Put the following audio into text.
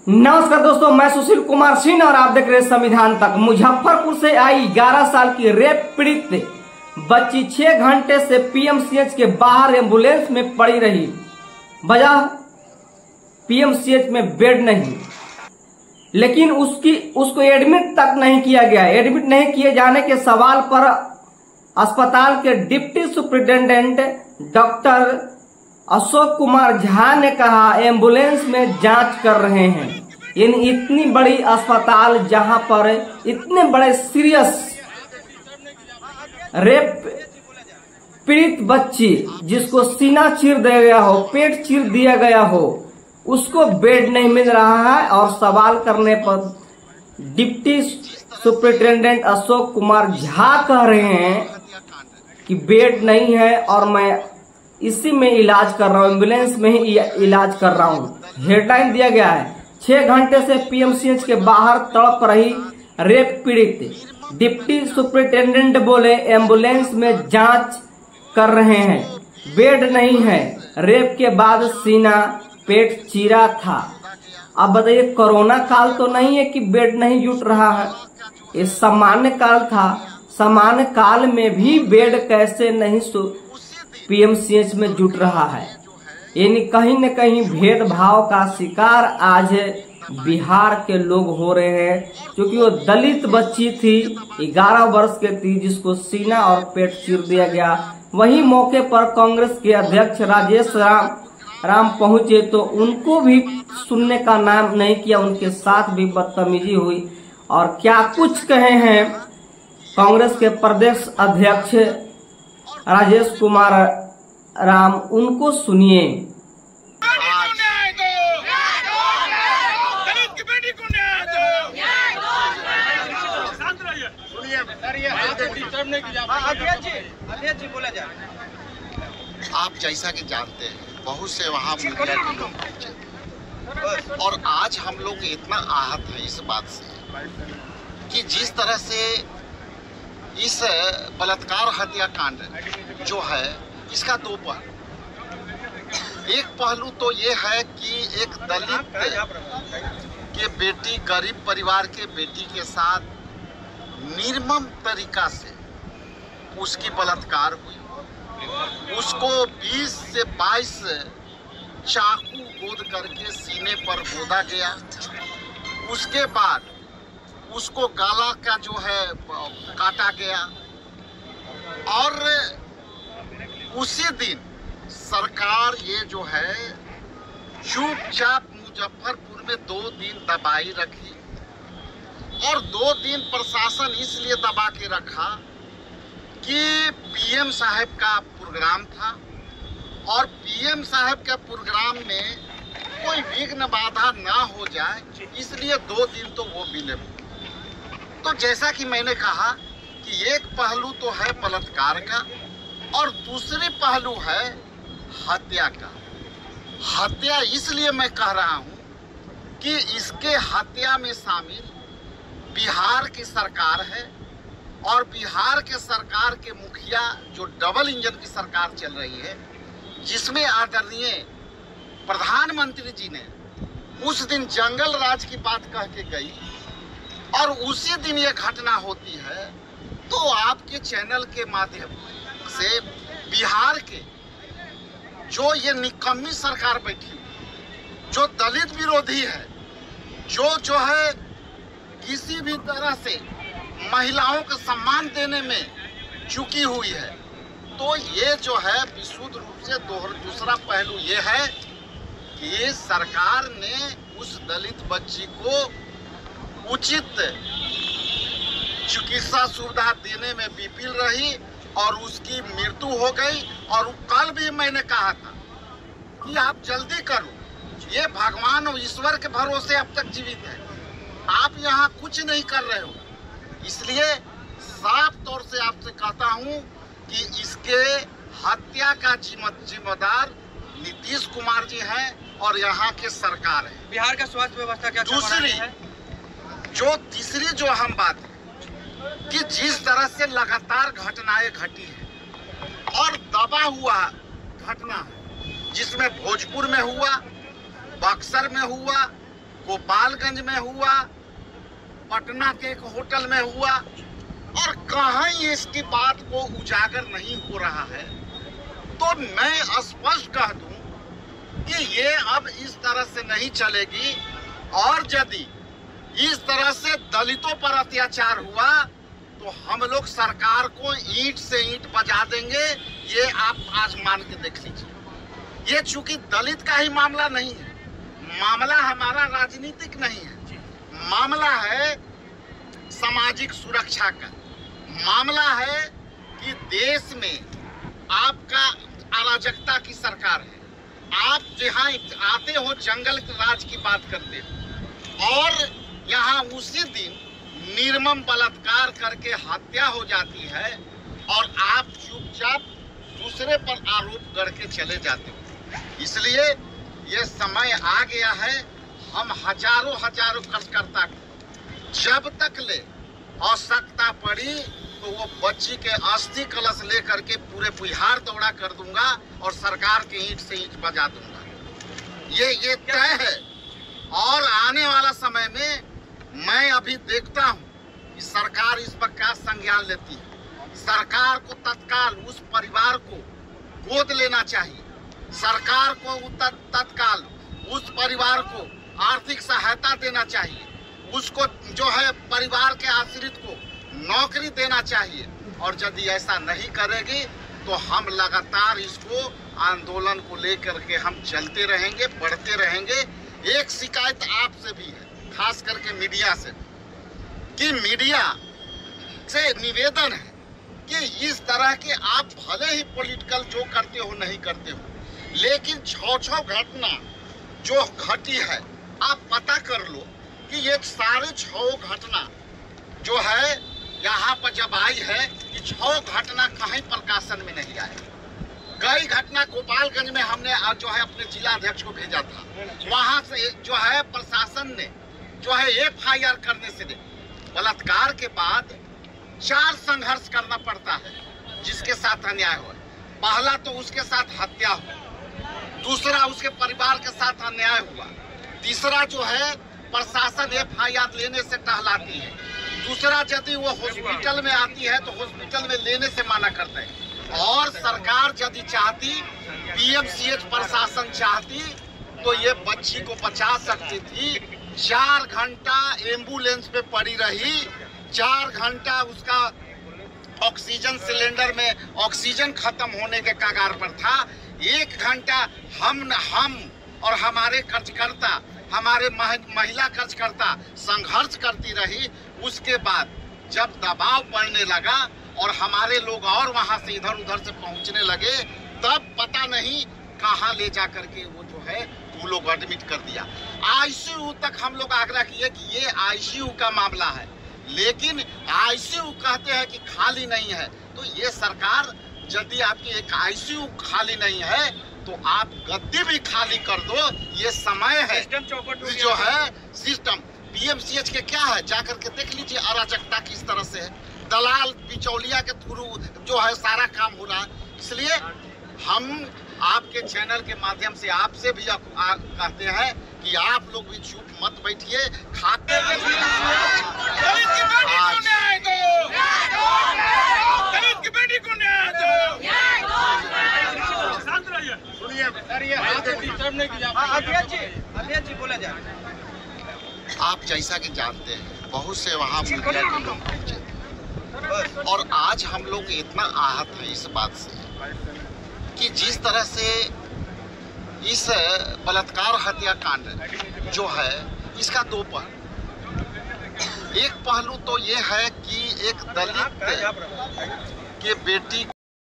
नमस्कार दोस्तों, मैं सुशील कुमार सिंह और आप देख रहे हैं संविधान तक। मुजफ्फरपुर से आई 11 साल की रेप पीड़ित बच्ची 6 घंटे से पीएमसीएच के बाहर एम्बुलेंस में पड़ी रही। वजह पीएमसीएच में बेड नहीं, लेकिन उसको एडमिट तक नहीं किया गया। एडमिट नहीं किए जाने के सवाल पर अस्पताल के deputy superintendent doctor Ashok Kumar Jha ने कहा एम्बुलेंस में जांच कर रहे हैं। यानी इतनी बड़ी अस्पताल जहां पर इतने बड़े सीरियस रेप पीड़ित बच्ची जिसको सीना चीर दिया गया हो, पेट चीर दिया गया हो, उसको बेड नहीं मिल रहा है। और सवाल करने पर डिप्टी सुपरिटेंडेंट अशोक कुमार झा कह रहे हैं कि बेड नहीं है और मैं इसी में इलाज कर रहा हूँ, एम्बुलेंस में ही इलाज कर रहा हूँ। हेडलाइन दिया गया है 6 घंटे से पीएमसीएच के बाहर तड़प रही रेप पीड़ित। डिप्टी सुपरिटेंडेंट बोले एम्बुलेंस में जांच कर रहे हैं, बेड नहीं है। रेप के बाद सीना पेट चीरा था। अब बताइए, कोरोना काल तो नहीं है कि बेड नहीं जुट रहा है, ये सामान्य काल था। सामान्य काल में भी बेड कैसे नहीं पीएमसीएच में जुट रहा है। यानी कहीं न कहीं भेदभाव का शिकार आज बिहार के लोग हो रहे हैं, क्योंकि वो दलित बच्ची थी, 11 वर्ष की थी, जिसको सीना और पेट चीर दिया गया। वही मौके पर कांग्रेस के अध्यक्ष राजेश राम पहुंचे तो उनको भी सुनने का नाम नहीं किया, उनके साथ भी बदतमीजी हुई। और क्या कुछ कहे हैं कांग्रेस के प्रदेश अध्यक्ष राजेश कुमार राम, उनको सुनिए। आप जैसा कि जानते हैं, बहुत से वहाँ मीडिया के लोग पहुंचे और आज हम लोग इतना आहत हैं इस बात से कि जिस तरह से इस बलात्कार हत्याकांड जो है, इसका 2 पहलू। एक पहलू तो ये है कि एक दलित के बेटी, गरीब परिवार के बेटी के साथ निर्मम तरीका से उसकी बलात्कार हुई। उसको 20 से 22 चाकू गोद करके सीने पर गोदा गया। उसके बाद उसको गला का जो है काटा गया और उसी दिन सरकार ये जो है चुपचाप मुजफ्फरपुर में 2 दिन दबाई रखी। और 2 दिन प्रशासन इसलिए दबा के रखा कि पीएम साहब का प्रोग्राम था और पीएम साहब के प्रोग्राम में कोई विघ्न बाधा ना हो जाए, इसलिए 2 दिन तो वो मिले। तो जैसा कि मैंने कहा कि एक पहलू तो है बलात्कार का और दूसरी पहलू है हत्या का। हत्या इसलिए मैं कह रहा हूं कि इसके हत्या में शामिल बिहार की सरकार है और बिहार के सरकार के मुखिया जो डबल इंजन की सरकार चल रही है, जिसमें आदरणीय प्रधानमंत्री जी ने उस दिन जंगल राज की बात कह के गई और उसी दिन ये घटना होती है। तो आपके चैनल के माध्यम से बिहार के जो ये निकम्मी सरकार बैठी हुई, जो दलित विरोधी है, जो है किसी भी तरह से महिलाओं को सम्मान देने में चुकी हुई है, तो ये जो है विशुद्ध रूप से दूसरा पहलू ये है कि सरकार ने उस दलित बच्ची को उचित चिकित्सा सुविधा देने में विफल रही और उसकी मृत्यु हो गई। और कल भी मैंने कहा था कि आप जल्दी करो, ये भगवान और ईश्वर के भरोसे अब तक जीवित है, आप यहाँ कुछ नहीं कर रहे हो। इसलिए साफ तौर से आपसे कहता हूँ कि इसके हत्या का जिम्मेदार नीतीश कुमार जी हैं और यहाँ के सरकार है। बिहार का स्वास्थ्य व्यवस्था क्या तीसरी जो हम बात कि जिस तरह से लगातार घटनाएं घटी है और दबा हुआ घटना है, जिसमें भोजपुर में हुआ, बक्सर में हुआ, गोपालगंज में हुआ, पटना के एक होटल में हुआ, और कहीं इसकी बात को उजागर नहीं हो रहा है। तो मैं स्पष्ट कह दूं कि ये अब इस तरह से नहीं चलेगी, और यदि इस तरह से दलितों पर अत्याचार हुआ तो हम लोग सरकार को ईंट से ईंट बजा देंगे। ये आप आज मान के देख लीजिए। ये चूंकि दलित का ही मामला नहीं है, मामला हमारा राजनीतिक नहीं है, मामला है सामाजिक सुरक्षा का। मामला है कि देश में आपका अराजकता की सरकार है। आप जहां आते हो जंगल राज की बात करते हो, और यहाँ उसी दिन निर्मम बलात्कार करके हत्या हो जाती है, और आप चुपचाप दूसरे पर आरोप करके चले जाते हो। इसलिए ये समय आ गया है, हम हजारों कार्यकर्ता को जब तक ले आवश्यकता पड़ी तो वो बच्ची के अस्थि कलश लेकर के पूरे बिहार दौड़ा कर दूंगा और सरकार के ईंट से ईंट बजा दूंगा। ये तय है। और आने वाला समय में मैं अभी देखता हूं कि सरकार इस पर क्या संज्ञान लेती है। सरकार को तत्काल उस परिवार को गोद लेना चाहिए। सरकार को तत्काल उस परिवार को आर्थिक सहायता देना चाहिए। उसको जो है परिवार के आश्रित को नौकरी देना चाहिए। और यदि ऐसा नहीं करेगी तो हम लगातार इसको आंदोलन को लेकर के हम चलते रहेंगे, बढ़ते रहेंगे। एक शिकायत आपसे भी है, खास करके मीडिया से, कि मीडिया से निवेदन है कि इस तरह के आप भले ही पॉलिटिकल जो करते हो नहीं करते हो, लेकिन छो घटना जो घटी है आप पता कर लो कि ये सारे 6 घटना जो है यहाँ पर जब आई है, ये 6 घटना कहीं प्रकाशन में नहीं आए। कई घटना गोपालगंज में हमने जो है अपने जिला अध्यक्ष को भेजा था, वहां से जो है प्रशासन ने जो है FIR करने से बलात्कार के बाद 4 संघर्ष करना पड़ता है जिसके साथ अन्याय हो। पहला तो उसके साथ हत्या हुआ, दूसरा उसके परिवार के साथ अन्याय हुआ, तीसरा जो है प्रशासन FIR लेने से टहलाती है, दूसरा यदि वो हॉस्पिटल में आती है तो हॉस्पिटल में लेने से मना करते हैं। और सरकार यदि चाहती, PMCH प्रशासन चाहती तो ये बच्ची को बचा सकती थी। 4 घंटा एम्बुलेंस पे पड़ी रही, 4 घंटा उसका ऑक्सीजन सिलेंडर में ऑक्सीजन खत्म होने के कगार पर था। 1 घंटा हम और हमारे कार्यकर्ता, हमारे महिला कार्यकर्ता संघर्ष करती रही। उसके बाद जब दबाव पड़ने लगा और हमारे लोग और वहां से इधर उधर से पहुंचने लगे, तब पता नहीं कहां ले जा करके वो जो है वो लोग एडमिट कर दिया। ICU तक हम लोग आग्रह किए कि ये ICU का मामला है, लेकिन ICU कहते हैं कि खाली नहीं है। तो ये सरकार, यदि आपकी एक ICU खाली नहीं है तो आप गद्दी भी खाली कर दो। ये समय है जो है सिस्टम PMCH के क्या है, जाकर के देख लीजिए अराजकता किस तरह से है। दलाल बिचौलिया के थ्रू जो है सारा काम हो रहा है। इसलिए हम आपके चैनल के माध्यम से आपसे भी कहते हैं कि आप लोग भी चुप मत बैठिए, खाते आप जैसा कि जानते हैं बहुत से वहाँ मीडिया के लोग पहुंचे, और आज हम लोग इतना आहत हैं इस बात से कि जिस तरह से इस बलात्कार हत्याकांड जो है इसका 2 पहलू। एक पहलू तो ये है कि एक दलित के बेटी